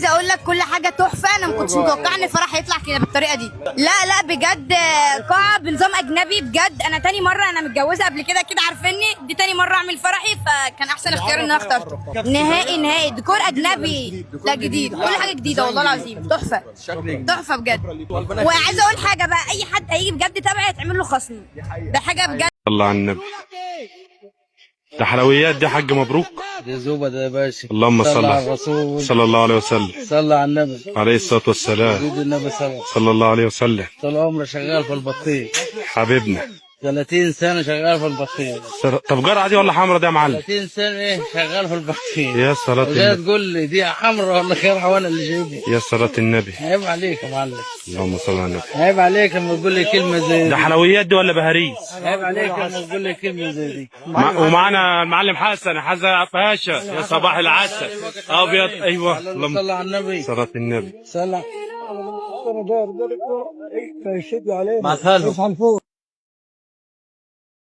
عايزه اقول لك كل حاجه تحفه. انا ما كنتش متوقعه ان الفرح هيطلع كده بالطريقه دي. لا لا بجد، قاعه بنظام اجنبي بجد. انا تاني مره، انا متجوزه قبل كده كده عارفيني، دي تاني مره اعمل فرحي، فكان احسن اختيار ان انا اخترته. نهائي ديكور اجنبي، لا جديد، كل حاجه جديده والله العظيم، تحفه تحفه بجد. وعايزه اقول حاجه بقى، اي حد هيجي بجد تبعي هتعمل له خصم، ده حاجه بجد. صلى على النبي. ده حلويات دي يا حاج، مبروك. دي زوبة ده يا باشا. اللهم صل على الرسول صلى الله عليه وسلم. صلى على النبي عليه الصلاة والسلام. سيد النبي صلى الله عليه وسلم. طول عمري شغال في البطيخ. حبيبنا. 30 سنة شغال في البطيخ. طب جرعة دي ولا حمرا دي يا معلم؟ 30 سنة ايه شغال في البطيخ. يا صلاة جاي النبي. تقول لي دي حمرا ولا خيرها وانا اللي جايبها؟ يا صلاة النبي. عيب عليك يا معلم. اللهم صل على النبي. عيب عليك لما تقول لي كلمة زي ده دي. حلويات دي ولا بهاريز؟ عيب عليك لما تقول لي كلمة زي دي. ومعنا المعلم حسن باشا. يا صباح العسل ابيض. ايوه اللهم صلى على النبي. صلاة النبي. صلى. مع السلامة.